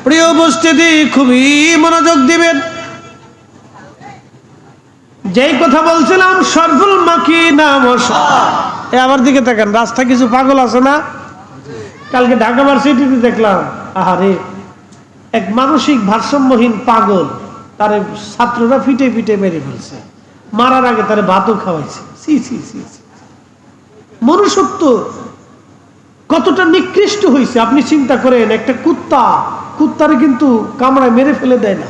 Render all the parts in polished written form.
প্রিয় উপস্থিতি, খুবই মনোযোগ দিবেন। যেই কথা বলছিলাম শরফুল মাকি নাম আমার দিকে দেখেন, রাস্তা কিছু পাগল আছে না? কালকে ঢাকা ভার্সিটিতে দেখলাম, আহারে এক মানসিক ভারসাম্যহীন পাগল, তার ছাত্ররা ফিটে ফিটে মেরে ফেলছে, মারার আগে তার ভাতও খাওয়াইছে। মনুষ্যত্ব কতটা নিকৃষ্ট হয়েছে আপনি চিন্তা করেন। একটা কুত্তারে কিন্তু কামড়ায় মেরে ফেলে দেয় না,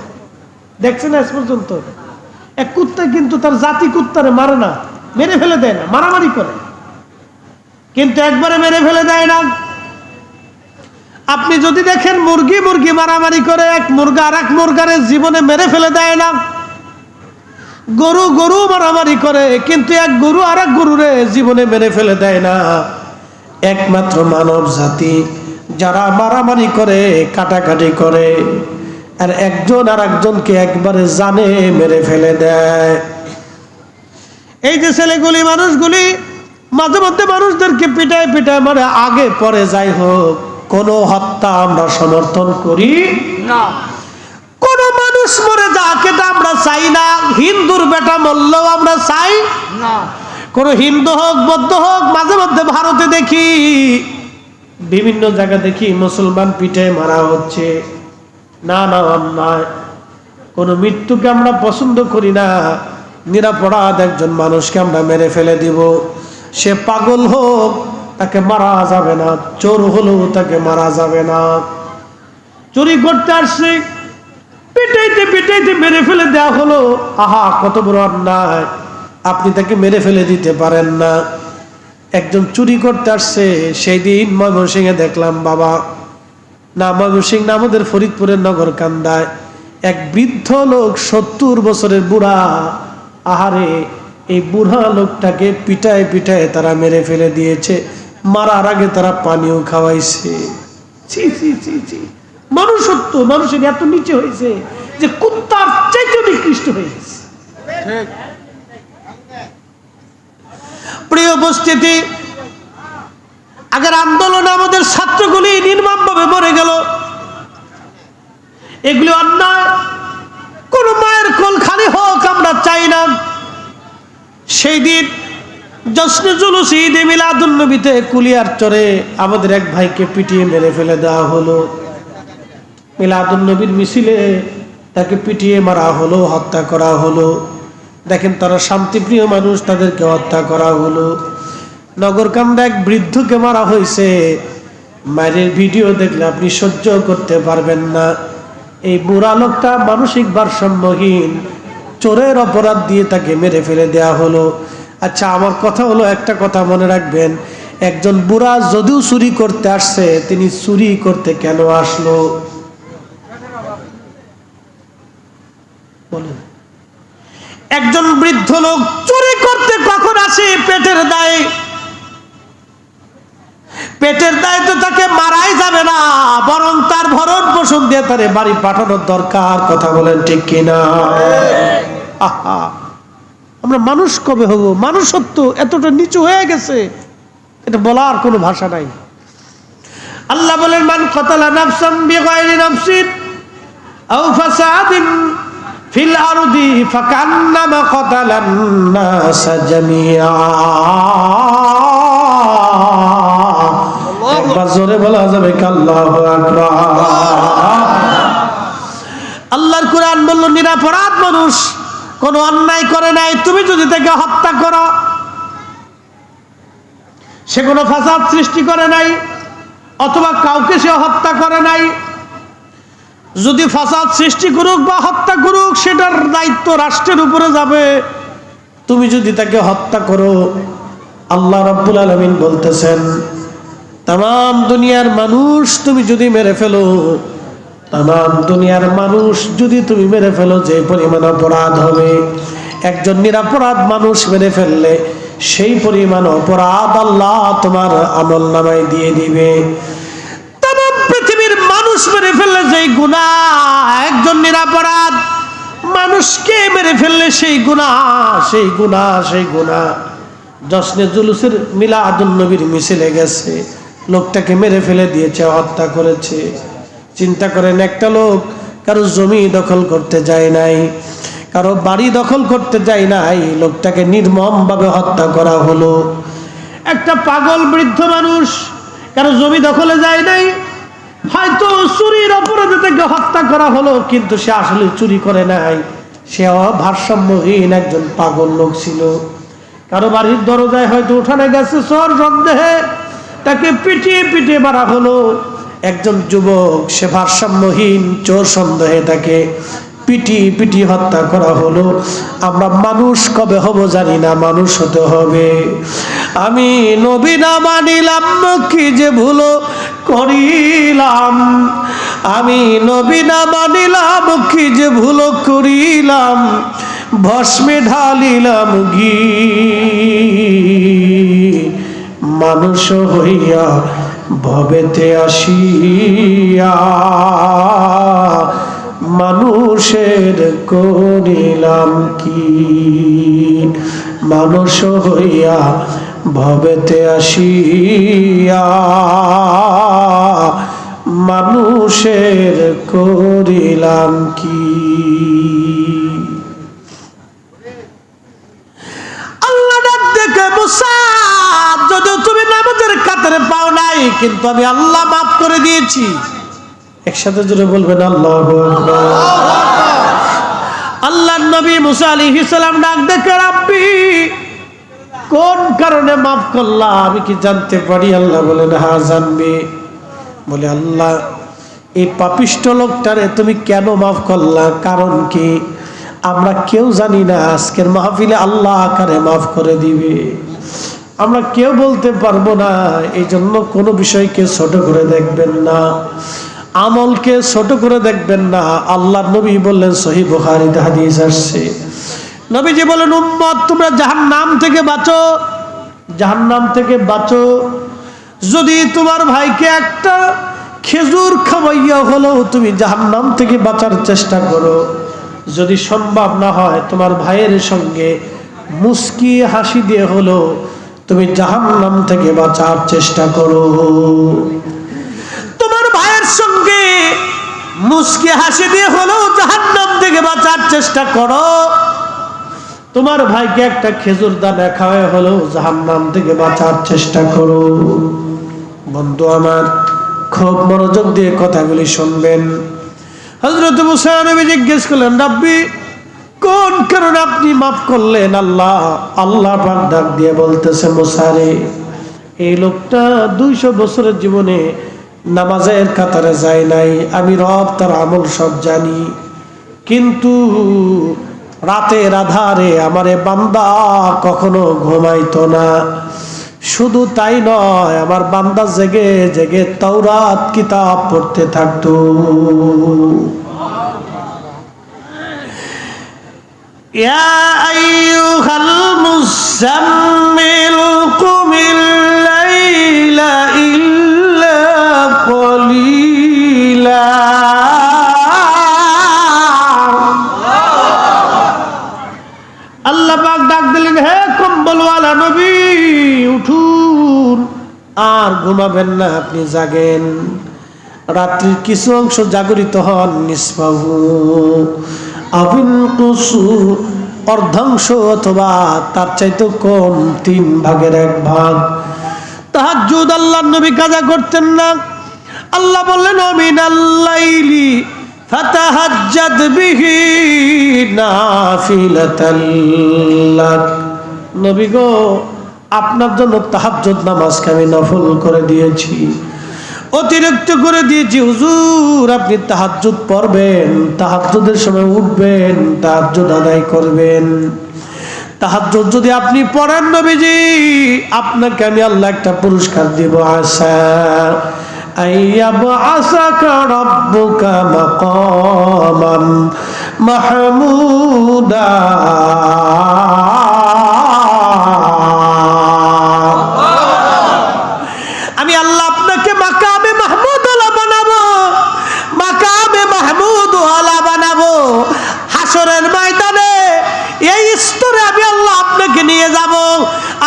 দেখছেন আজ পর্যন্ত? এক কুত্তা কিন্তু তার জাতি কুত্তারে মারে না, মেরে ফেলে দেয় না, মারামারি করে, কিন্তু একবারে মেরে ফেলে দেয় না। আপনি যদি দেখেন মুরগি মারামারি করে, এক মুরগা আর এক মুরগারে জীবনে মেরে ফেলে দেয় না। গরু মারামারি করে, কিন্তু এক গরু আর এক গরুরে জীবনে মেরে ফেলে দেয় না। একমাত্র মানব জাতি যারা মারামারি করে, কাটাকাটি করে, আর একজন আর একজনকে একবারে জানে মেরে ফেলে দেয়। এই যে ছেলেগুলি, মানুষগুলি মাঝে মধ্যে মানুষদেরকে পিটায় মারে, আগে পরে যাই হোক, কোন হত্যা আমরা সমর্থন করি না। কোন মানুষ মরে যাক এটা আমরা চাই না। হিন্দুর বেটা মরলেও আমরা চাই না। কোন হিন্দু হোক বৌদ্ধ হোক, মাঝে মধ্যে ভারতে দেখি, বিভিন্ন জায়গা দেখি মুসলমান পিঠে মারা হচ্ছে। না অন্যায়। কোন মৃত্যুকে আমরা পছন্দ করি না। নিরপরাধ একজন মানুষকে আমরা মেরে ফেলে দিব। সে পাগল হোক, তাকে মারা যাবে না। চোর হলেও তাকে মারা যাবে না। চুরি করতে আসছে, পিটাইতে মেরে ফেলে দেওয়া হলো। আহা, কত বড় অন্যায়! আপনি তাকে মেরে ফেলে দিতে পারেন না। একজন চুরি করতে আসছে, সেই দিন ময়মনসিংহে দেখলাম, বাবা না ময়মনসিংহ না, আমাদের ফরিদপুরের নগরকান্দায় এক বৃদ্ধ লোক, 70 বছরের বুড়া। আহারে, এই বুড়া লোকটাকে পিটায় তারা মেরে ফেলে দিয়েছে। মারার আগে তারা পানিও খাওয়াইছে। মনুষ্যত্ব মানুষের এত নিচে হয়েছে যে কুত্তার চাইতে নিকৃষ্ট হয়ে গেছে। প্রিয় উপস্থিতি, আগের আন্দোলনে আমাদের ছাত্রগুলি নির্মমভাবে মরে গেল। এগুলি অন্যায়। কোন মায়ের কোল খালি হোক আমরা চাই না। সেই দিন জশ্নে জুলুস ঈদে মিলাদুন্নবীতে কুলিয়ারচরে আমাদের এক ভাইকে পিটিয়ে মেরে ফেলে দেওয়া হলো। মিলাদুন্নবীর মিছিলে তাকে পিটিয়ে মারা হলো, হত্যা করা হলো। দেখেন, তারা শান্তিপ্রিয় মানুষ, তাদেরকে হত্যা করা হলো। নগরকান্দা এক বৃদ্ধকে মারা হয়েছে। মায়ের ভিডিও দেখলে আপনি সহ্য করতে পারবেন না। এই বুড়া লোকটা মানসিক ভারসাম্যহীন, চোরের অপরাধ দিয়ে তাকে মেরে ফেলে দেয়া হলো। আচ্ছা, আমার কথা হলো, একটা কথা মনে রাখবেন, একজন বুড়া যদিও চুরি করতে আসছে, তিনি চুরি করতে কেন আসলো বলেন? একজন বৃদ্ধ লোক চুরি করতে কখন আসে? পেটের দায়ে। পেটের দায়ে তো তাকে মারাই যাবে না, বরং তার ভরণ পোষণ দিয়ে তারে বাড়ি পাঠানোর দরকার। কথা বলেন ঠিক কিনা? আহা, আমরা মানুষ কবে হব? মানুষত্ব এতটা নিচু হয়ে গেছে, এটা বলার কোনো ভাষা নাই। আল্লাহ বলেন, মান কাতালা নাফসান বিগাইরি নাফসিন আও ফাসাদিন ফিল আরদি ফাকান্নামা কাতালান নাসা জামিআ। একবার জোরে বলা যাবে আল্লাহু আকবার। আল্লাহর কোরআন বলল, নিরপরাধ মানুষ কোনো অন্যায় করে নাই, তুমি যদি তাকে হত্যা করো, সে কোনো ফাসাদ সৃষ্টি করে নাই, অথবা কাউকে সে হত্যা করে নাই। যদি ফাসাদ সৃষ্টি করুক বা হত্যা করুক, সেটার দায়িত্ব রাষ্ট্রের উপরে যাবে। তুমি যদি তাকে হত্যা করো, আল্লাহ রাব্বুল আলামিন বলতেছেন, তাম দুনিয়ার মানুষ তুমি যদি মেরে ফেলো, তাম দুনিয়ার মানুষ যদি তুমি মেরে ফেলো, যে পরিমাণ অপরাধ হবে, একজন নিরপরাধ মানুষ মেরে ফেললে সেই পরিমাণ অপরাধ আল্লাহ তোমার আমলনামায় দিয়ে দিবে। তাম পৃথিবীর মানুষ মেরে ফেললে যেই গুনাহ, একজন নিরপরাধ মানুষকে মেরে ফেললে সেই গুনাহ। জশ্নে জুলুসের মিলাদুন্নবীর মিছিলে গেছে, লোকটাকে মেরে ফেলে দিয়েছে, হত্যা করেছে। চিন্তা করেন, একটা লোক কারো জমি দখল করতে যায় নাই, কারো বাড়ি দখল করতে যায় নাই, লোকটাকে নির্মমভাবে হত্যা করা হলো। একটা পাগল বৃদ্ধ মানুষ কারো জমি দখলে যায় নাই, হয়তো চুরির অপরাধে তাকে হত্যা করা হলো, কিন্তু সে আসলে চুরি করে নাই, সে ভারসাম্যহীন একজন পাগল লোক ছিল। কারো বাড়ির দরজায় হয়তো উঠানে গেছে চোর সন্দেহে, তাকে পিটিয়ে পিটিয়ে মারা হলো। একজন যুবক, সে ভারসাম্যহীন চোর সন্দেহে তাকে পিটিয়ে পিটিয়ে হত্যা করা হলো। আমরা মানুষ কবে হব জানি না, মানুষ হতে হবে। আমি নবী না মানিলাম, কি যে ভুল করিলাম। আমি নবী না মানিলাম, কি যে ভুল করিলাম। ভস্মে ঢালিলাম ঘি, মানুষ হইয়া ভবেতে আসিয়া মানুষের করিলাম কি। মানুষ হইয়া ভবেতে আসিয়া মানুষের করিলাম কি। আল্লাহ ডাক দেখে, মুসা যদিও তুমি নামাজের কাতারে পাও নাই, কিন্তু আমি আল্লাহ মাফ করে দিয়েছি। একসাথে জোরে বলবেন আল্লাহু আকবার। আল্লাহর নবী মুসা আলাইহিস সালাম ডাক দেখে, রাব্বি কোন কারণে মাফ করলা, আমি কি জানতে পারি? আল্লাহ বলেন, হ্যাঁ জানবি। বলে, আল্লাহ এই পাপিষ্ঠ লোকটারে তুমি কেন মাফ করলা, কারণ কি? আমরা কেউ জানি না আজকের মাহফিলে আল্লাহ কারে মাফ করে দিবে, আমরা কেউ বলতে পারবো না। এই জন্য কোনো বিষয়কে ছোট করে দেখবেন না, আমলকে ছোট করে দেখবেন না। আল্লাহর নবী বললেন, সহিহ বুখারীতে হাদিস আসছে, নবীজি বলেন, উম্মত তোমরা জাহান্নাম থেকে বাঁচো, জাহান্নাম থেকে বাঁচো। যদি তোমার ভাইকে একটা খেজুর খাওয়াইয়া হলেও তুমি জাহান্নাম থেকে বাঁচার চেষ্টা করো। যদি সম্ভব না হয়, তোমার ভাইয়ের সঙ্গে মুস্কি হাসি দিয়ে হলো তুমি জাহান্নাম থেকে বাঁচার চেষ্টা করো। তোমার ভাইয়ের সঙ্গে মুস্কি হাসি দিয়ে হলো জাহান্নাম থেকে বাঁচার চেষ্টা করো। তোমার ভাইকে একটা খেজুর দানা খাওয়ায় হলো জাহান্নাম থেকে বাঁচার চেষ্টা করো। বন্ধু আমার, খুব মনোযোগ দিয়ে কথাগুলি শুনবেন। হযরত মুসা নবী জিজ্ঞেস করলেন, রাব্বি কোন কারণে আপনি মাফ করলেন? আল্লাহ পাক ডাক দিয়ে বলতেছে, মুসা রে, এই লোকটা 200 বছরের জীবনে নামাজের কাতারে যায় নাই, আমি রব তার আমল সব জানি, কিন্তু রাতের আধারে আমারে বান্দা কখনো ঘুমাইতো না। শুধু তাই নয়, আমার বান্দা জেগে জেগে তাওরাত কিতাব পড়তে থাকতো। ইয়া আইয়ুহাল মুযাম্মিল কুমিল লাইলা ইল্লা কলিলা। আল্লাহ পাক ডাক দিলেন, হে কম্বলওয়ালা নবী, উঠুন, আর ঘুমাবেন না, আপনি জাগেন। রাত্রির কিছু অংশ জাগরিত হন, নিসফাহু আবিনকুসু, অর্ধাংশ অথবা তার চাইতে কম, 3 ভাগের 1 ভাগ। তাহাজ্জুদ আল্লাহর নবী কাজা করতেন না। আল্লাহ বললেন, মিনাল লাইলি ফাতাহাজ্জাদ বিহি নাফিলাতাল লাক। নবী গো, আপনার জন্য তাহাজ্জুদ নামাজকে আমি নফল করে দিয়েছি, অতিরিক্ত করে দিয়েছি। হুজুর, আপনি তাহাজ্জুদ পড়বেন, তাহাজ্জুদের সময় উঠবেন, তাহাজ্জুদ আদায় করবেন। তাহাজ্জুদ যদি আপনি পড়েন নবীজি, আপনাকে আমি আল্লাহ একটা পুরস্কার দিব। আসা আইয়াবআসাকা রাব্বুকা মাকামান মাহমুদা। আমি আল্লাহ আপনাকে মাকামে মাহমুদ ওয়ালা বানাবো, মাকামে মাহমুদ ওয়ালা বানাবো। হাসরের ময়দানে এই স্তরে আমি আল্লাহ আপনাকে নিয়ে যাব।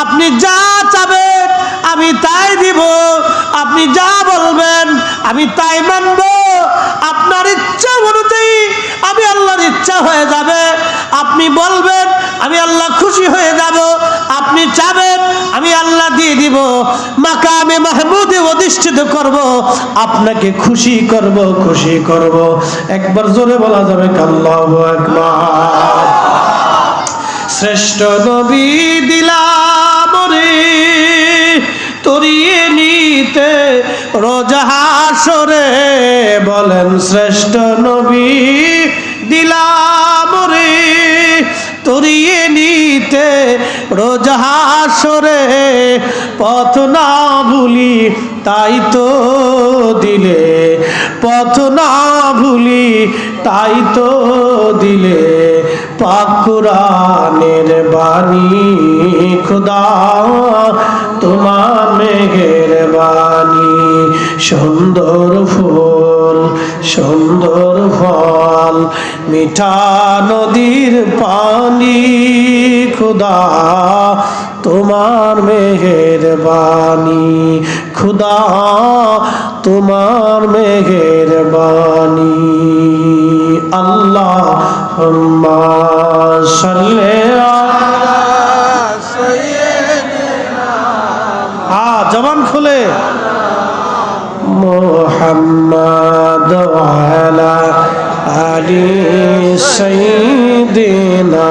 আপনি যা চাবেন আমি তাই দিব, আপনি যা বলবেন আমি তাই মানব। আপনি বলবেন আমি আল্লাহ খুশি হয়ে যাব, আপনি চাবেন আমি আল্লাহ দিয়ে দিব, মাকামে মাহমুদে অধিষ্ঠিত করব, আপনাকে খুশি করব, খুশি করব। একবার জোরে বলা যাবে আল্লাহু আকবার। শ্রেষ্ঠ নবী দিলাম রে তরিয়ে নিতে রোজা হাসরে, বলেন শ্রেষ্ঠ নবী দিলাম রে তরিয়ে নিতে রোজা হাসরে, পথ না ভুলি তাই তো দিলে, পথ না ভুলি তাই তো দিলে, পাক কুরআনের বাণী খোদা তোমার মেহেরবানি, সুন্দর ফুল সুন্দর ফল মিঠা নদীর পানি, খোদা তোমার মেহেরবানি, খোদা তোমার মেহেরবানি। আল্লাহুম্মা সাল্লি আলা সাইয়্যিদিনা, জবান খুলে, মুহাম্মদ ওয়া আলা আলি সাইয়্যিদিনা।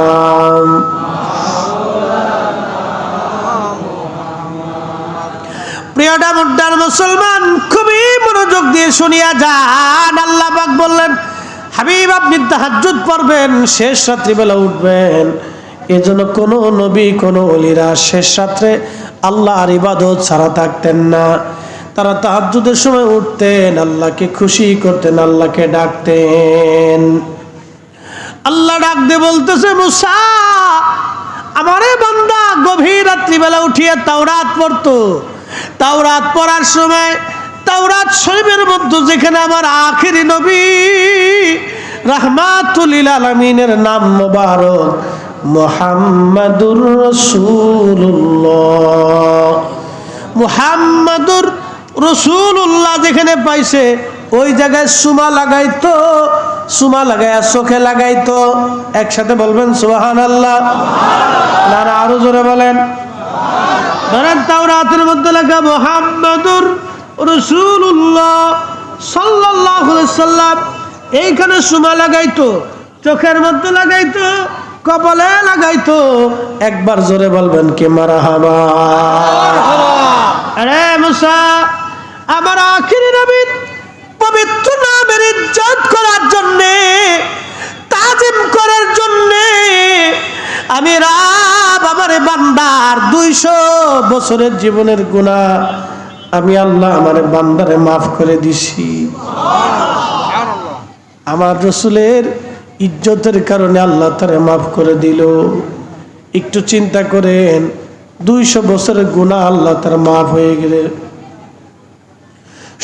প্রিয়টা মুদ্দার মুসলমান, খুবই মনোযোগ দিয়ে শুনিয়া যান। আল্লাহ পাক বললেন হাবিব আপনি তাহাজ্জুদ পড়বেন, শেষ রাত্রিবেলা উঠবেন। এজন্য কোনো নবী কোনো ওলিরা শেষ রাত্রে আল্লাহর ইবাদত ছাড়া থাকতেন না। তারা তাহাজ্জুদের সময় উঠতেন, আল্লাহকে খুশি করতেন, আল্লাহকে ডাকতেন। আল্লাহ ডাক দিয়ে বলতেছে মুসা আমারে বান্দা গভীর রাত্রিবেলা উঠিয়ে তাওরাত পড়তো। তাওরাত পড়ার সময় তাওরাত শরীফের মধ্যে যেখানে আমার আখিরি নবী রাহমাতুল লিল আলামিনের নাম মোবারক মুহাম্মাদুর রাসূলুল্লাহ, মুহাম্মাদুর রাসূলুল্লাহ যেখানে পাইছে ওই জায়গায় সুমা লাগাইতো, সুমা লাগাইয়া চোখে লাগাইতো। একসাথে বলবেন সুবহানাল্লাহ, না না আরো জোরে বলেন। ধরেন তাওরাতের মধ্যে লেখা মুহাম্মাদুর রাসূলুল্লাহ সাল্লাল্লাহু আলাইহি সাল্লাম, এইখানে সুমা লাগাইতো, চোখের মধ্যে লাগাইতো, কপালে লাগাইতো। একবার জোরে বলবেন কি মারহাবা। আরে মুসা আমার আখিরি নবীর পবিত্র নামের ইজ্জত করার জন্যে, তাজিম করার জন্যে আমি রব আমার বান্দার 200 বছরের জীবনের গুনাহ আমি আল্লাহ আমার বান্দারে মাফ করে দিছি। আমার রাসূলের ইজ্জতের কারণে আল্লাহ তারে মাফ করে দিল। একটু চিন্তা করেন, 200 বছরের গুনাহ আল্লাহ তার মাফ হয়ে গেলে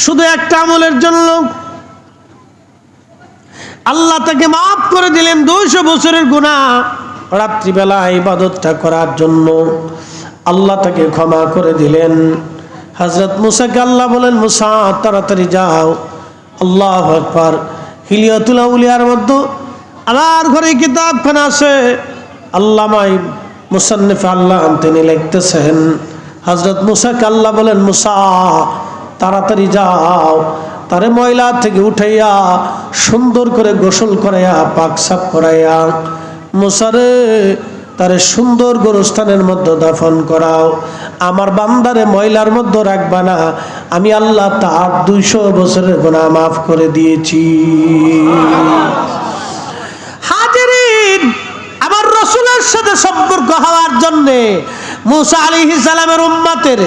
শুধু একটা আমলের জন্য আল্লাহ তাকে মাফ করে দিলেন। 200 বছরের গুনাহ রাত্রিবেলা ইবাদতটা করার জন্য আল্লাহ তাকে ক্ষমা করে দিলেন। হযরত মুসাকে আল্লাহ বলেন মুসা তাড়াতাড়ি যাও। আল্লাহু আকবার। হিলিয়াতুল আউলিয়ার মধ্যে আমার ঘরে কিতাবখানা আছে, আল্লামা মুসান্নিফ আল্লাহ তিনি লিখতেছেন হযরত মুসাকে আল্লাহ বলেন মুসা তাড়াতাড়ি যাও, তারে ময়লা থেকে উঠাইয়া সুন্দর করে গোসল করাইয়া পাক সাফ করাইয়া মুসারে তারে সুন্দর গোরস্থানের মধ্যে দাফন করাও। আমার বান্দারে ময়লার মধ্যে রাখবা না, আমি আল্লাহ তার 200 বছরের গুনাহ মাফ করে দিয়েছি। হাজিরিন, আমার রাসূলের সাথে সম্পর্ক হওয়ার জন্য মুসা আলাইহিস সালামের উম্মতের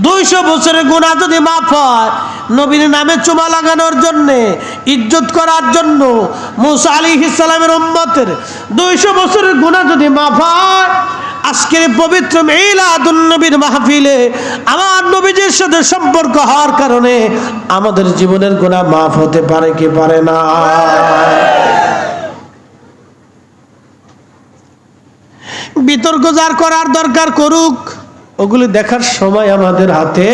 200 বছরের গুনাহ যদি মাফ হয়, নবীর নামে চুমা লাগানোর জন্য, ইজ্জত করার জন্য মুসা আলাইহিস সালামের উম্মতের 200 বছরের গুনাহ যদি মাফ হয়, আজকের পবিত্র মিলাদুন নবীর মাহফিলে আমার নবীজির সাথে সম্পর্ক হওয়ার কারণে আমাদের জীবনের গুনাহ মাফ হতে পারে কি পারে না? বিতর্ক যার করার দরকার করুক, ওগুলি দেখার সময় আমাদের হাতে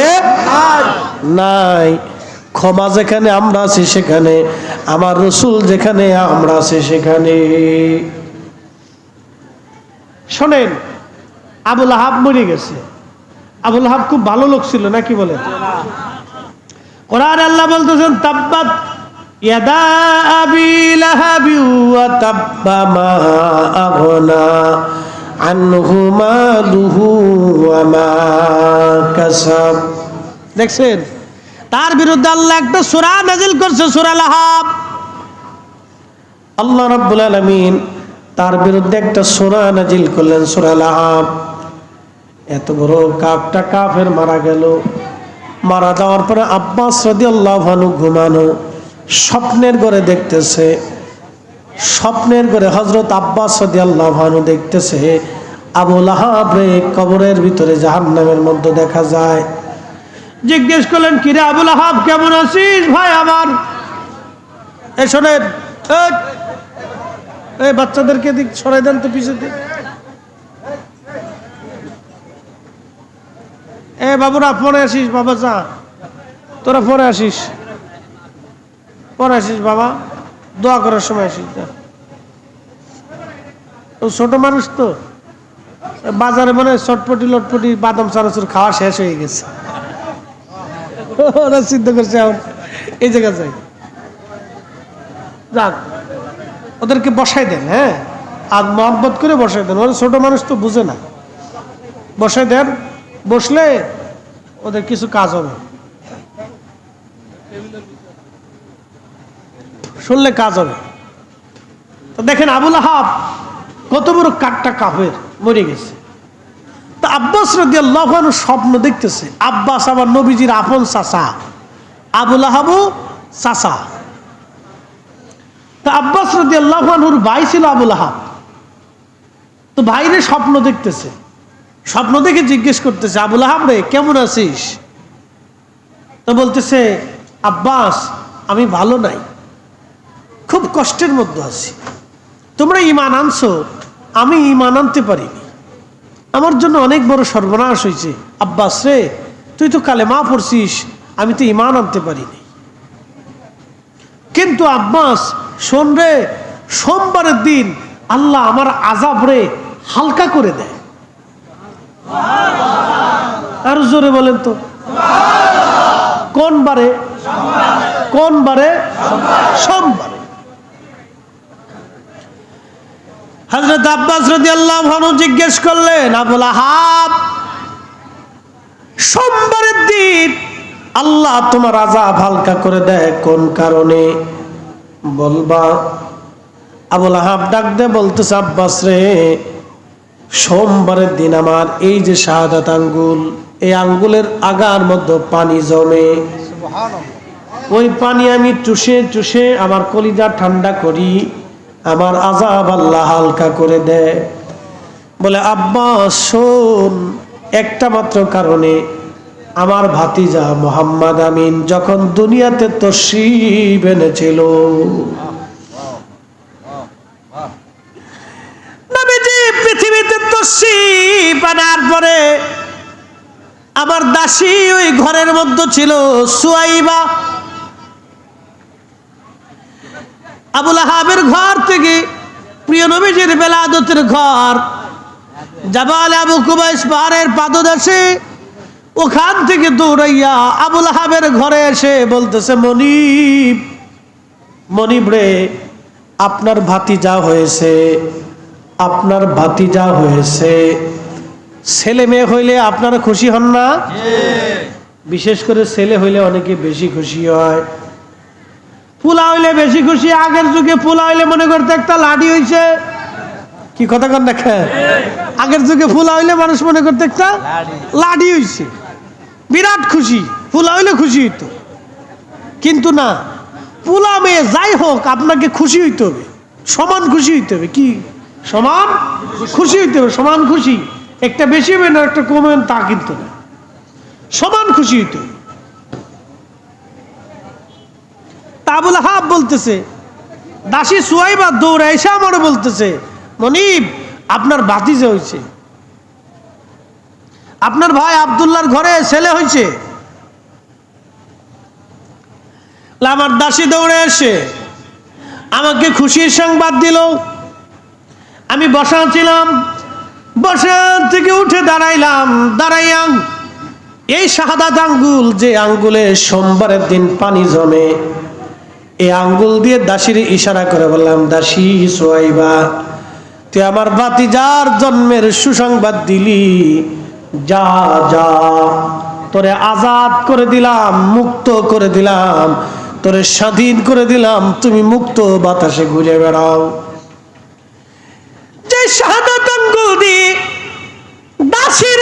নাই। ক্ষমা যেখানে আমরা আছি সেখানে, আমার রাসূল যেখানে আমরা আছি সেখানে। শোনেন, আবুল আহাব মরে গেছে। আবুল আহাব খুব ভালো লোক ছিল নাকি বলেন? কোরআন আল্লাহ বলতেছেন তাব্বাত ইয়াদা আবি লাহাবি ওয়া তাব্বা মা আগনা আনহু মালুহু ওয়া মা কাসাব। দেখছেন, তার বিরুদ্ধে আল্লাহ একটা সূরা নাযিল করছে, সূরা লাহাব। আল্লাহ রাব্বুল আলামিন তার বিরুদ্ধে একটা সূরা নাযিল করলেন, সূরা লাহাব। এত বড় কাফটা কাফের মারা গেল। মারা যাওয়ার পরে আব্বাস রাদিয়াল্লাহু আনহু ঘুমানো, স্বপ্নের ঘরে দেখতেছে, স্বপ্নের ঘরে হযরত আব্বাস রাদিয়াল্লাহু আনহু দেখতেছে আবু লাহাব রে কবরের ভিতরে জাহান্নামের মধ্যে দেখা যায়। জিজ্ঞেস করলেন, কিরে আবু লাহাব কেমন আছিস ভাই আমার? এই শোনেন, এই বাচ্চাদেরকে দিক সরাই দেন তো পিছনে দিক। এ বাবুরা পরে আসিস, বাবা যা, তোরা পরে আসিস, পরে আসিস বাবা, দোয়া করার সময় আসিস। ছোট মানুষ তো, বাজারে মনে চটপটি লটপটি বাদাম চানাচুর খাওয়া শেষ হয়ে গেছে, ওরা চিন্তা করছে এখন এই জায়গা যাই। যাক, ওদেরকে বসাই দেন, হ্যাঁ, আর মহব্বত করে বসাই দেন, ওরা ছোট মানুষ তো বুঝে না, বসাই দেন। বসলে ওদের কিছু কাজ হবে, শুনলে কাজ হবে। তো দেখেন আবুল আহাব কত বড় কাটটা কাফের, মরে গেছে। তো আব্বাস রাদিয়াল্লাহু আনহু স্বপ্ন দেখতেছে। আব্বাস আবার নবীজির আপন চাচা, আবুল আহাবও চাচা। তো আব্বাস রাদিয়াল্লাহু আনহুর ভাই ছিল আবুল আহাব। তো ভাইরে স্বপ্ন দেখতেছে, স্বপ্ন দেখে জিজ্ঞেস করতেছে, আবুল আহাব রে কেমন আছিস? তো বলতেছে, আব্বাস আমি ভালো নাই, খুব কষ্টের মধ্যে আছি। তোমরা ঈমান আনছো, আমি ঈমান আনতে পারিনি, আমার জন্য অনেক বড় সর্বনাশ হয়েছে। আব্বাস রে তুই তো কালেমা পড়ছিস, আমি তো ঈমান আনতে পারিনি। কিন্তু আব্বাস শোন রে, সোমবারের দিন আল্লাহ আমার আযাব রে হালকা করে দেয়। আর জোরে বলেন তো, কোন বারে? কোন বারে? সোমবারে। হযরত আব্বাস রাদিয়াল্লাহু আনহু জিজ্ঞেস করলেন, আবুল আহাব সোমবারের দিন আল্লাহ তোমার আযাব হালকা করে দেয় কোন কারণে বলবা? আবুল আহাব ডাক দিয়ে বলতেছে, আব্বাস রে সোমবারের দিন আমার এই যে শাহাদাত আঙ্গুল, এই আঙ্গুলের আগার মধ্যে পানি জমে, ওই পানি আমি চুষে চুষে আমার কলিজা ঠান্ডা করি, আমার আযাব আল্লাহ হালকা করে দেয়। বলে আব্বাস শোন, একটা মাত্র কারণে, আমার ভাতিজা মুহাম্মদ আমিন যখন দুনিয়াতে তাশরীফ এনেছিল, নবীজি পৃথিবীতে তাশরীফ আনার পরে আমার দাসী ওই ঘরের মধ্যে ছিল সুয়াইবা। আবুল আহাবের ঘর থেকে প্রিয় নবীজির বেলাদতের ঘর জাবাল আবু কুবাইস পাহাড়ের পাদদেশে, ওখান থেকে দৌড়াইয়া আবুল আহাবের ঘরে এসে বলতেছে, মনিব, মনিব রে আপনার ভাতিজা হয়েছে, আপনার ভাতিজা হয়েছে। ছেলে মেয়ে হইলে আপনারা খুশি হন না? বিশেষ করে ছেলে হইলে অনেকে বেশি খুশি হয়, পোলা হইলে বেশি খুশি। আগের যুগে পোলা হইলে মনে করতে একটা লাঠি হইছে, কি কথা কন দেখে, আগের যুগে পোলা হইলে মানুষ মনে করতে একটা লাঠি হইছে, বিরাট খুশি, পোলা হইলে খুশি হইতো। কিন্তু না, পোলা মেয়ে যাই হোক আপনাকে খুশি হইতে হবে, সমান খুশি হইতে হবে। কি সমান খুশি হইতে হবে? সমান খুশি, একটা বেশি হবে না একটা কমে তা কিন্তু না, সমান খুশি হইতে হবে। আবুল আহাব বলতেছে, দাসী সুয়াইবা দৌড়ে এসে আমারে বলতেছে, মনিব আপনার ভাতিজা হয়েছে, আপনার ভাই আব্দুল্লাহর ঘরে ছেলে হয়েছে। আমার দাসী দৌড়ে এসে আমাকে খুশির সংবাদ দিল। আমি বসা ছিলাম, বসে থেকে উঠে দাঁড়াইলাম, দাঁড়াইয়া এই শাহাদাত আঙ্গুল, যে আঙ্গুলে সোমবারের দিন পানি জমে, এই আঙ্গুল দিয়ে দাসীর ইশারা করে বললাম, দাসী সোয়াইবা, তুই আমার ভাতিজার জন্মের সুসংবাদ দিলি, যা যা, তোরে আজাদ করে দিলাম, মুক্ত করে দিলাম, তোরে স্বাধীন করে দিলাম, তুমি মুক্ত বাতাসে ঘুরে বেড়াও। যে শাহাদাত আঙ্গুল দিয়ে দাসীর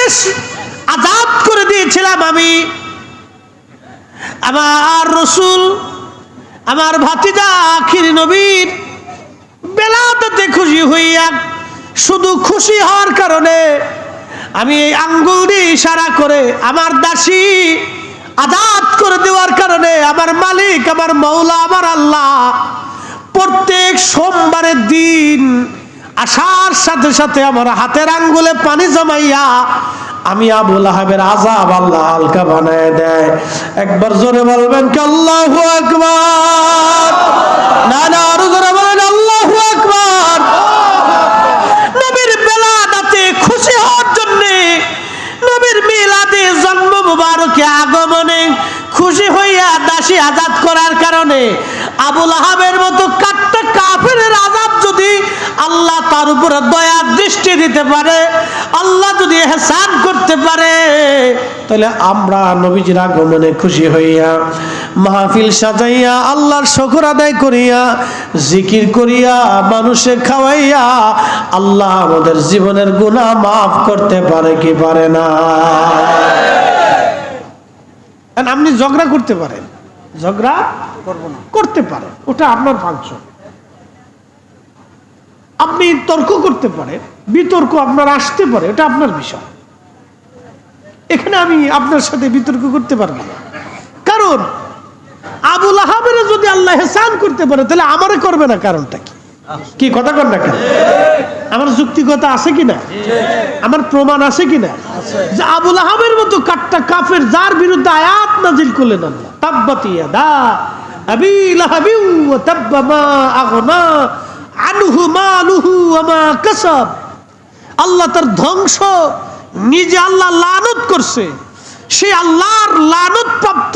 আজাদ করে দিয়েছিলাম আমি, আমার রসুল, আমার ভাতিজা আখির নবীর বেলাতে খুশি হইয়া, শুধু খুশি হওয়ার কারণে আমি এই আঙ্গুল দিয়ে ইশারা করে আমার দাসী আজাদ করে দেওয়ার কারণে আমার মালিক, আমার মৌলা, আমার আল্লাহ প্রত্যেক সোমবারের দিন আসার সাথে সাথে আমার হাতের আঙ্গুলে পানি জমাইয়া আমি আবু লাহাবের আযাব আল্লাহ হালকা বানায় দেয়। একবার জোরে বলবেন কি আল্লাহু আকবার? না না, আরো জোরে বলেন আল্লাহু আকবার। নবীর বেলাদাতে খুশি হওয়ার জন্য, নবীর মিলাদে জন্ম মুবারকে আগমনে খুশি হইয়া দাসী আজাদ করার কারণে আবু লাহাবের মতো কাট্টা কাফেরের আযাব যদি আল্লাহ তার উপরে দয়ার দৃষ্টি দিতে পারে, আল্লাহ যদি ইহসান করতে পারে, তাহলে আমরা নবীজির আগমনে খুশি হইয়া মাহফিল সাজাইয়া আল্লাহর শুকর আদায় করিয়া জিকির করিয়া মানুষে খাওয়াইয়া আল্লাহ আমাদের জীবনের গুনাহ মাফ করতে পারে কি পারে না? আপনি ঝগড়া করতে পারেন, ঝগড়া করতে পারেন, ওটা আপনার ফাংশন। আপনি তর্ক করতে পারেন, বিতর্ক আপনার আসতে পারে, এটা আপনার বিষয়। এখানে আমি আপনার সাথে বিতর্ক করতে পারবো না, কারণ আবু লাহাবের যদি আল্লাহ ইহসান করতে পারে তাহলে আমারে করবে না, কারণটা কি? কি কথা কর না কেন? আমার যুক্তিগত আছে কিনা? আমার প্রমাণ আছে কিনা যে আবু লাহাবের মতো কাট্টা কাফের, যার বিরুদ্ধে আয়াত নাজিল করলেন আল্লাহ, তাব্বাত ইয়াদা আবি লাহাবি ওয়া তাব্বা মা আগনা আনহু মালুহু ওয়া মা কাসাব। আল্লাহ তার ধ্বংস নিজে আল্লাহ লানত করছে। সেই আল্লাহর লানত প্রাপ্ত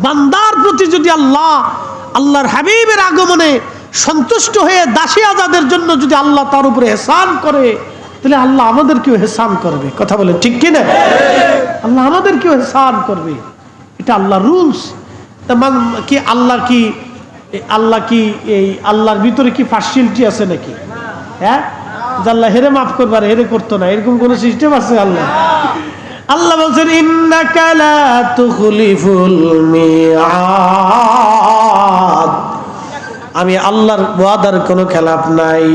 বান্দার প্রতি যদি আল্লাহর হাবিবের আগমনে সন্তুষ্ট হয়ে দাসী আজাদের জন্য যদি আল্লাহ তার উপরে ইহসান করে, তাহলে আল্লাহ আমাদেরকেও ইহসান করবে। কথা বলেন ঠিক কিনা? আল্লাহ আমাদেরকেও ইহসান করবে, এটা আল্লাহর রুলস। কি আল্লাহ কি এই আল্লাহর ভিতরে কি পার্সিয়ালিটি আছে নাকি? হ্যাঁ, আল্লাহ হেরে মাফ করবার হেরে করতো না, এরকম কোন সিস্টেম আছে? আল্লাহ বলছেন ইন্নাকা লা তুখলিফুল মিআদ, আমি আল্লাহর ওয়াদার কোনো খেলাফ নাই,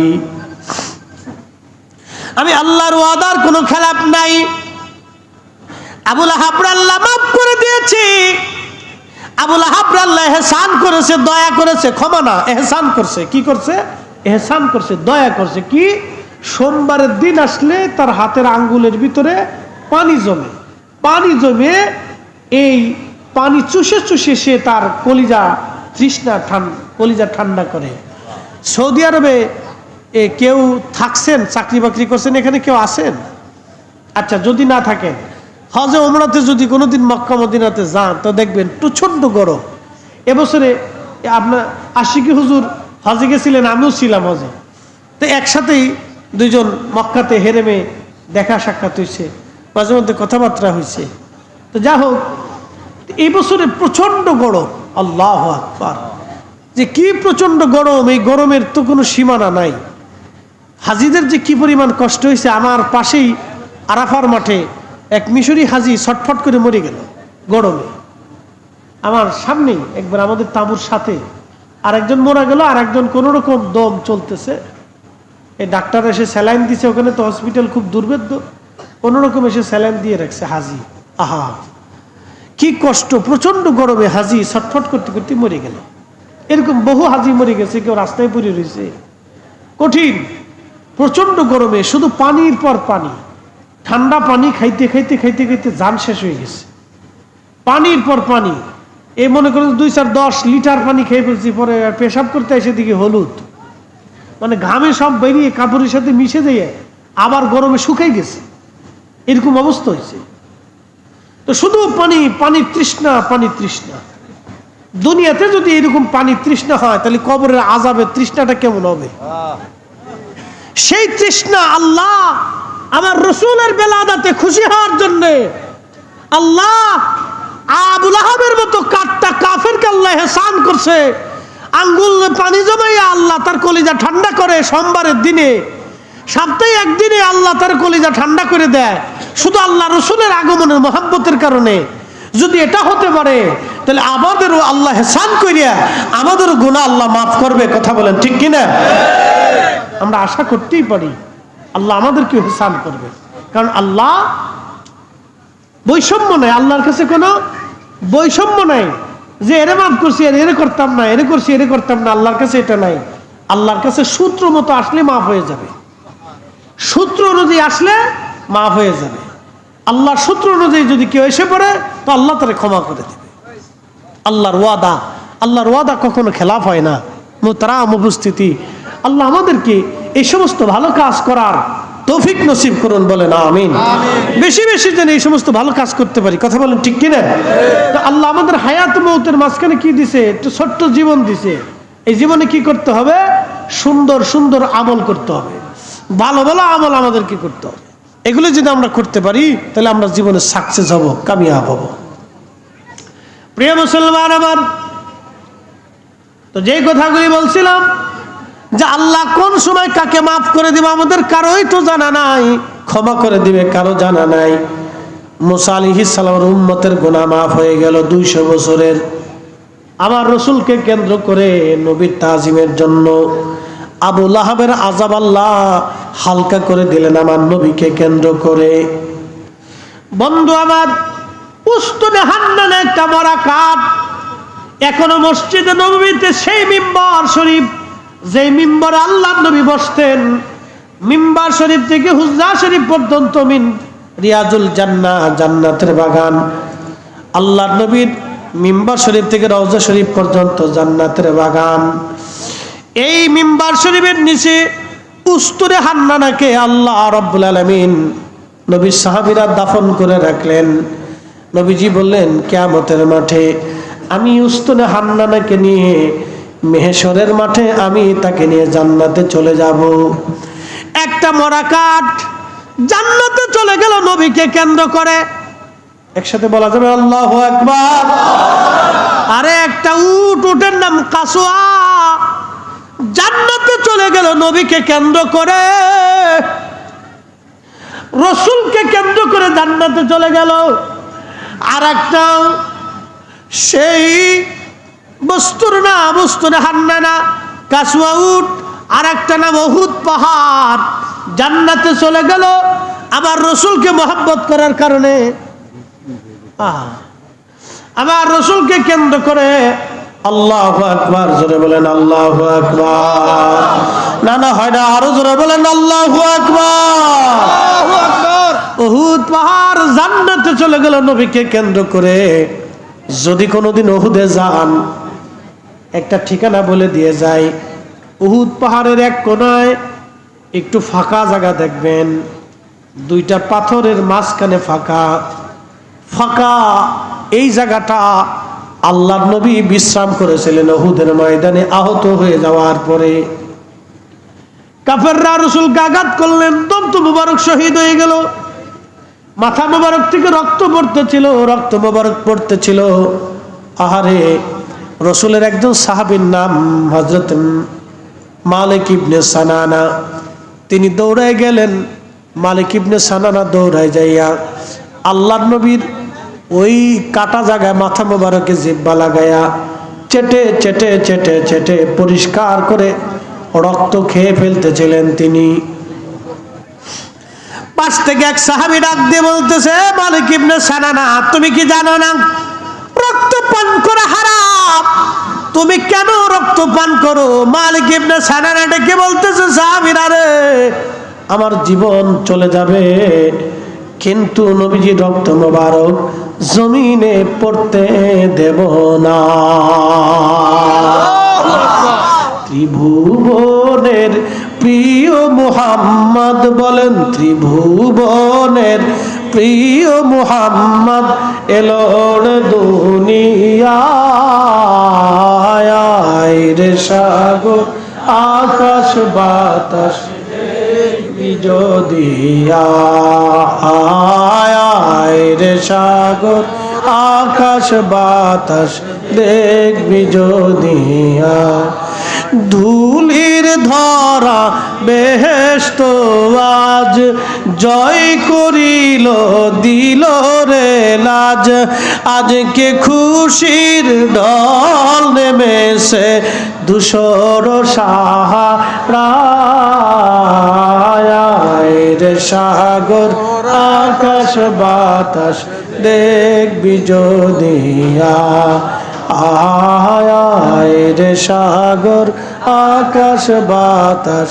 আমি আল্লাহর ওয়াদার কোনো খেলাফ নাই। আবু লাহাব আল্লাহ মাফ করে দিয়েছি, আবু লাহাব আল্লাহ ইহসান করেছে, দয়া করেছে, ক্ষমা না ইহসান করছে। কি করছে? ইহসান করছে, দয়া করছে। কি? সোমবারের দিন আসলে তার হাতের আঙ্গুলের ভিতরে পানি জমে, পানি জমে এই পানি চুষে চুষে সে তার কলিজা কলিজা ঠান্ডা করে। সৌদি আরবে কেউ থাকছেন, চাকরি বাকরি করছেন, এখানে কেউ আসেন? আচ্ছা, যদি না থাকেন, হজে ওমরাতে যদি কোনোদিন মক্কা মদিনাতে যান তো দেখবেন প্রচণ্ড গরম। এবছরে আপনার আশিকি হুজুর হজে গেছিলেন, আমিও ছিলাম হজে, তো একসাথেই দুইজন মক্কাতে হেরেমে দেখা সাক্ষাৎ হয়েছে, মাঝে মধ্যে কথাবার্তা হয়েছে। তো যা হোক, এই বছরে প্রচণ্ড গরম। আল্লাহু আকবার, যে কি প্রচণ্ড গরম! এই গরমের তো কোনো সীমানা নাই। হাজিদের যে কি পরিমাণ কষ্ট হয়েছে। আমার পাশেই আরাফার মাঠে এক মিশরি হাজি ছটফট করে মরে গেল গরমে। আমার সামনেই একবার আমাদের তাঁবুর সাথে আরেকজন মারা গেল, আর একজন কোনো রকম দম চলতেছে। এই ডাক্তার এসে স্যালাইন দিছে, ওখানে তো হসপিটাল খুব দুর্ভেদ্য, কোনো রকম এসে স্যালাইন দিয়ে রাখছে হাজি। আহা, কি কষ্ট! প্রচন্ড গরমে হাজি ছটফট করতে করতে মরে গেল। এরকম বহু হাজি মরে গেছে, কেউ রাস্তায় পড়ে রয়েছে। কঠিন প্রচন্ড গরমে শুধু পানির পর পানি, ঠান্ডা পানি খাইতে খাইতে খাইতে খাইতে জান শেষ হয়ে গেছে। পানির পর পানি, এই মনে করেন 2-4-10 লিটার পানি খেয়ে ফেলছি। পরে পেশাব করতে এসে দিকে হলুদ, মানে ঘামে সব বেরিয়ে কাপড়ের সাথে মিশে দিয়ে আবার গরমে শুকাই গেছে, এরকম অবস্থা হয়েছে। তো শুধু পানি, পানির তৃষ্ণা, পানির তৃষ্ণা। দুনিয়াতে যদি এরকম পানির তৃষ্ণা হয়, তাহলে কবরের আযাবের তৃষ্ণাটা কেমন হবে? সেই তৃষ্ণা আল্লাহ আমার রসুলের বেলাদাতে খুশি হওয়ার জন্য আল্লাহ আবু লাহাবের মতো কাটটা কাফেরকে আল্লাহ ইহসান করছে। আঙ্গুল পানি জমাইয়া আল্লাহ তার কলিজা ঠান্ডা করে। সোমবারের দিনে, সপ্তাহে একদিনে আল্লাহ তার কলিজা ঠান্ডা করে দেয়, শুধু আল্লাহ রসুলের আগমনের মহাব্বতের কারণে। যদি এটা হতে পারে, তাহলে আমাদেরও আল্লাহ ইহসান করিয়া আমাদেরও গুনাহ আল্লাহ মাফ করবে। কথা বলেন ঠিক কিনা? আমরা আশা করতেই পারি আল্লাহ আমাদেরকে ইহসান করবে, কারণ আল্লাহ বৈষম্য নাই। আল্লাহর কাছে কোনো বৈষম্য নাই যে এরে মাফ করছি আর এরে করতাম না, এরে করছি এরে করতাম না। আল্লাহর কাছে এটা নাই। আল্লাহর কাছে সূত্র মতো আসলে মাফ হয়ে যাবে, সূত্র অনুযায়ী আসলে মাফ হয়ে যাবে। আল্লাহর সূত্র অনুযায়ী যদি কেউ এসে পড়ে, তো আল্লাহ তারে ক্ষমা করে দেবে। আল্লাহর ওয়াদা, আল্লাহর ওয়াদা কখনো খেলাফ হয় না। মুহতারাম উপস্থিতি, আল্লাহ আমাদেরকে এই সমস্ত ভালো কাজ করার তৌফিক নসিব করুন, বলেন আমিন। বেশি বেশি যেন এই সমস্ত ভালো কাজ করতে পারি। কথা বলেন ঠিক কিনা? তো আল্লাহ আমাদের হায়াত মৌতের মাঝখানে কি দিছে? একটু ছোট্ট জীবন দিছে। এই জীবনে কি করতে হবে? সুন্দর সুন্দর আমল করতে হবে, ভালো ভালো আমল আমাদেরকে করতে হবে। এগুলো যদি আমরা করতে পারি, তাহলে আমরা জীবনে সাকসেস হব, কামিয়াব হব। প্রিয় মুসলমান আমার, তো যে কথাগুলি বলছিলাম যে আল্লাহ কোন সময় কাকে মাফ করে দিবে আমাদের কারোই তো জানা নাই, ক্ষমা করে দিবে কারো জানা নাই। মুসা আলাইহিস সালামের উম্মতের গুনাহ মাফ হয়ে গেল 200 বছরের। আমার রসুলকে কেন্দ্র করে, নবীর তাজিমের জন্য আবু লাহাবের আযাব আল্লাহ হালকা করে দিলেন আমার নবীকে কেন্দ্র করে। বন্ধু আমার, উস্তুনে হান্নানে একটা মরা কাঠ এখনো মসজিদে নববীতে, সেই মিম্বার শরীফ, যে মিম্বর আল্লাহর নবী বসতেন, মিম্বার শরীফ থেকে হুজরা শরীফ পর্যন্ত মিন রিয়াজুল জান্নাহ, জান্নাতের বাগান। আল্লাহর নবীর মিম্বার শরীফ থেকে রওজা শরীফ পর্যন্ত জান্নাতের বাগান। এই মিম্বার শরীফের নিচে উস্তুরে হান্নানাকে আল্লাহ রাব্বুল আলামিন নবীর সাহাবীরা দাফন করে রাখলেন। নবীজি বললেন, কিয়ামতের মাঠে আমি উস্তুরে হান্নানাকে নিয়ে মেহেশরের মাঠে আমি তাকে নিয়ে জান্নাতে চলে যাব। একটা মরা কাঠ জান্নাতে চলে গেল নবীকে কেন্দ্র করে। একসাথে বলা যাবে আল্লাহু আকবার। আরে একটা উট, উটের নাম কাসওয়া, জান্নাতে চলে গেল নবীকে কেন্দ্র করে, রসুলকে কেন্দ্র করে জান্নাতে চলে গেল। আর একটা সেই বস্তুর নাম উস্তুনে হান্নানা, কাসওয়া উট, আর একটা নাম উহুদ পাহাড়, জান্নাতে চলে গেল আমার রসুলকে মহব্বত করার কারণে। আমার রসুলকে কেন্দ্র করে আল্লাহু আকবার, জোরে বলেন আল্লাহু আকবার। না না হয় না, আরো জোরে বলেন আল্লাহু আকবার। উহুদ পাহাড় জান্নাতে চলে গেল নবীকে কেন্দ্র করে। যদি কোনোদিন উহুদে যান, একটা ঠিকানা বলে দিয়ে যাই, উহুদ পাহাড়ের এক কোনায় একটু ফাঁকা জায়গা দেখবেন, দুইটা পাথরের মাঝখানে ফাঁকা ফাঁকা। এই জায়গাটা আল্লাহর নবী বিশ্রাম করেছিলেন উহুদের ময়দানে আহত হয়ে যাওয়ার পরে। কাফেররা রাসূলকে আঘাত করলেন, দম তো মুবারক শহীদ হয়ে গেল, মাথা মুবারক থেকে রক্ত পড়তেছিল, রক্ত মুবারক পড়তেছিল। আহারে, রসুলের একজন সাহাবীর নাম হযরত মালিক ইবনে সানানা, তিনি দৌড়ায় গেলেন। মালিক ইবনে সানানা দৌড়ায় যাইয়া আল্লাহর নবীর ওই কাটা জায়গায় মাথা মোবারকে জিব্বা লাগাইয়া চেটে চেটে চেটে চেটে পরিষ্কার করে রক্ত খেয়ে ফেলতেছিলেন তিনি। পাশ থেকে এক সাহাবী ডাক দিয়ে বলতেছে, মালিক ইবনে সানানা, তুমি কি জানো না রক্ত পান করা হারাম? তুমি কেন রক্ত পান করো? মালিক ইবনে সানানা ডেকে বলতেছে, সাহাবীরা রে, আমার জীবন চলে যাবে, কিন্তু নবীজির রক্ত মোবারক জমিনে পড়তে দেব না। ত্রিভুবনের প্রিয় মুহাম্মদ বলেন, ত্রিভুবনের প্রিয় মুহাম্মদ এলোর দুনিয়ায় রে সাগর আকাশ বাতাস দেখবি যদি আয় রে সাগর আকাশ বাতাস দেখবি যদি ধুলির ধরা বেহেশত আজ জয় করিল দিল রে লাজ আজকে খুশির ঢল নেমেছে ধূসর সাহারায় রে সাগর আকাশ বাতাস দেখবি যদি আয় রে সাগর আকাশ বাতাস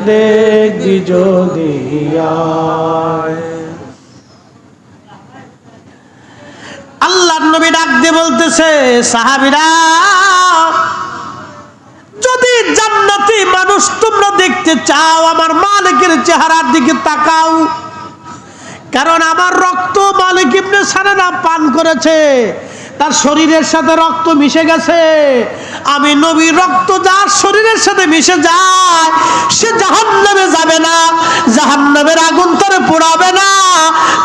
দেখবি যদি আল্লাহর নবী ডাক দিয়ে বলতেছে, সাহাবীরা যদি জান্নাতি মানুষ তোমরা দেখতে চাও আমার মালিকের চেহারার দিকে তাকাও, কারণ আমার রক্ত মালিক ইবনে সানানা পান করেছে, তার শরীরের সাথে রক্ত মিশে গেছে। আমি নবীর রক্ত যার শরীরের সাথে মিশে যায় সে জাহান্নামে যাবে না, জাহান্নামের আগুন তারে পোড়াবে না।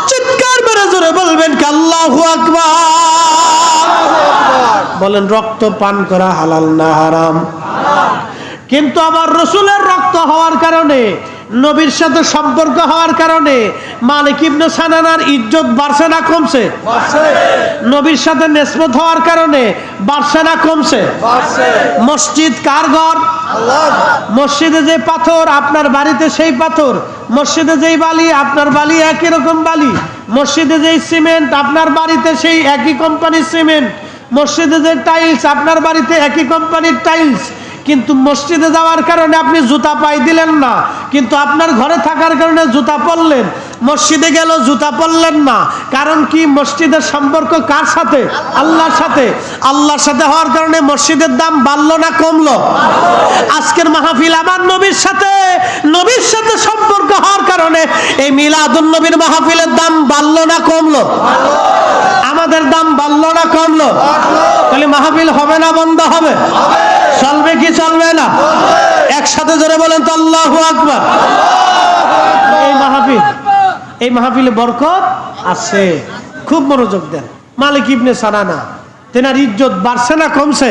চিৎকার মেরে জোরে বলবেন কি আল্লাহু আকবার। বলেন রক্ত পান করা হালাল না হারাম? কিন্তু আমার রাসূলের রক্ত হওয়ার কারণে, নবীর সাথে সম্পর্ক হওয়ার কারণে মালিক ইবনে সানানার ইজ্জত বাড়ছে না কমছে? নবীর সাথে নিসবত হওয়ার কারণে বাড়ছে না কমছে? মসজিদ কার ঘর? মসজিদে যে পাথর আপনার বাড়িতে সেই পাথর, মসজিদে যেই বালি আপনার বালি একই রকম বালি, মসজিদে যেই সিমেন্ট আপনার বাড়িতে সেই একই কোম্পানির সিমেন্ট, মসজিদে যে টাইলস আপনার বাড়িতে একই কোম্পানির টাইলস। কিন্তু মসজিদে যাওয়ার কারণে আপনি জুতা পাই দিলেন না, কিন্তু আপনার ঘরে থাকার কারণে জুতা পরলেন। মসজিদে গেল জুতা পরলেন না, কারণ কি? মসজিদের সম্পর্ক কার সাথে? আল্লাহর সাথে। আল্লাহর সাথে হওয়ার কারণে মসজিদের দাম বাড়লো না কমলো? আজকের মাহফিল আমার নবীর সাথে, নবীর সাথে সম্পর্ক হওয়ার কারণে এই মিলাদুন নবীর মাহফিলের দাম বাড়লো না কমলো? আমাদের দাম বাড়লো না কমলো? তাহলে মাহফিল হবে না বন্ধ হবে? চলবে কি চলবে না? একসাথে জোরে বলেন তো আল্লাহু আকবার। এই মাহফিলে বরকত আছে, খুব মনোযোগ দেন। মালিক ইবনে সানানা তেনার ইজ্জত বাড়ছে না কমছে?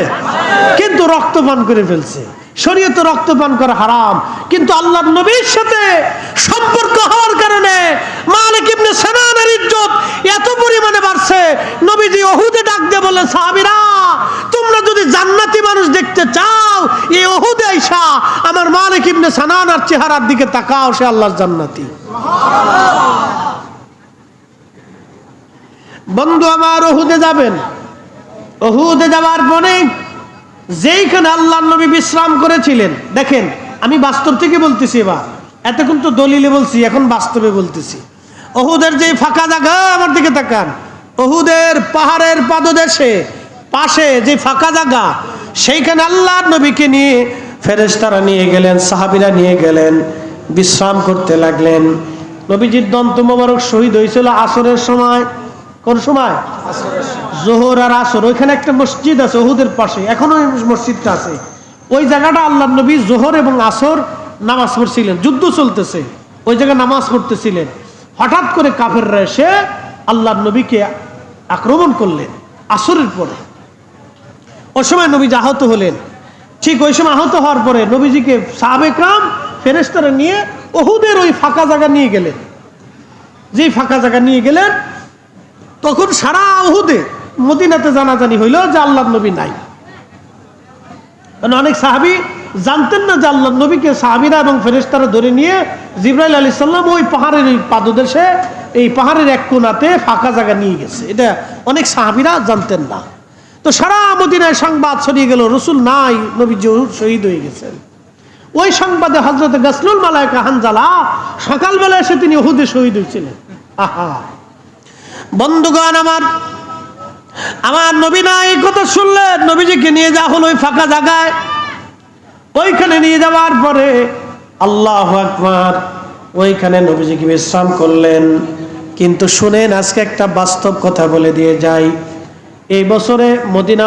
কিন্তু রক্তপান করে ফেলছে। শরীয়তে রক্তপান করা হারাম, কিন্তু আল্লাহর নবীর সাথে সম্পর্ক হওয়ার কারণে মালিক ইবনে সানানার ইজ্জত এত পরিমাণে বাড়ছে। নবীজি উহুদে ডাক দিয়ে বলে, সাহাবীরা তোমরা যদি জান্নাতি মানুষ দেখতে চাও এই উহুদে আইসা আমার মালিক ইবনে সানানার চেহারার দিকে তাকাও, সে আল্লাহর জান্নাতি। বন্ধু আমার উহুদে যাবেন, উহুদে যাওয়ার পরে যেইখানে আল্লাহর নবী বিশ্রাম করেছিলেন, দেখেন আমি বাস্তব থেকে বলতেছি, এবার এতক্ষণ তো দলিলে বলছি, এখন বাস্তবে বলতেছি। উহুদের যে ফাঁকা জায়গা, আমার দিকে তাকান, উহুদের পাহাড়ের পাদদেশে পাশে যে ফাঁকা জায়গা, সেইখানে আল্লাহর নবীকে নিয়ে ফেরেশতারা নিয়ে গেলেন, সাহাবীরা নিয়ে গেলেন, বিশ্রাম করতে লাগলেন। নবীজির দন্ত মোবারক শহীদ হয়েছিল আসরের সময়। কোন সময়? জোহর আর আসর। ওইখানে একটা মসজিদ আছে উহুদের পাশে, এখনো মসজিদটা আছে। ওই জায়গাটা আল্লাহর নবী জোহর এবং আসর নামাজ পড়ছিলেন, যুদ্ধ চলতেছে, ওই জায়গায় নামাজ পড়তেছিলেন। হঠাৎ করে কাফেররা এসে আল্লাহর নবীকে আক্রমণ করলেন আসরের পরে। ওই সময় নবীজি আহত হলেন। ঠিক ওই সময় আহত হওয়ার পরে নবীজিকে সাহাবে کرام ফেরেশতারা নিয়ে উহুদের ওই ফাঁকা জায়গা নিয়ে গেলেন। যেই ফাঁকা জায়গা নিয়ে গেলেন, তখন সারা উহুদে মদিনাতে জানাজানি হইল যে আল্লাহর নবী নাই। অনেক সাহাবী জানতেন না যে আল্লাহর নবীকে সাহাবীরা এবং ফেরেশতারা ধরে নিয়ে জিবরাইল আলাইহিস সালাম ওই পাহাড়ের এই পাদদেশে, এই পাহাড়ের এক কোণাতে ফাঁকা জায়গা নিয়ে গেছে। এটা অনেক সাহাবীরা জানতেন না। তো সারা মদিনায় সংবাদ ছড়িয়ে গেল রাসূল নাই, নবীজি শহীদ হয়ে গেছেন। ওই সংবাদে হযরত গাসলুল মালায়েকা হানজালা সকালবেলা এসে তিনি উহুদে শহীদ হয়েছিলেন। আহা বন্ধুগণ আমার নবী নাই কথা শুনলেন, নবীজিকে নিয়ে যাওয়া হলো ওই ফাঁকা জায়গায়। ওইখানে নিয়ে যাওয়ার পরে আল্লাহু আকবার, ওইখানে নবীজিকে বিশ্রাম করলেন। কিন্তু শুনেন, আজকে একটা বাস্তব কথা বলে দিয়ে যাই। এই বছরে মদিনা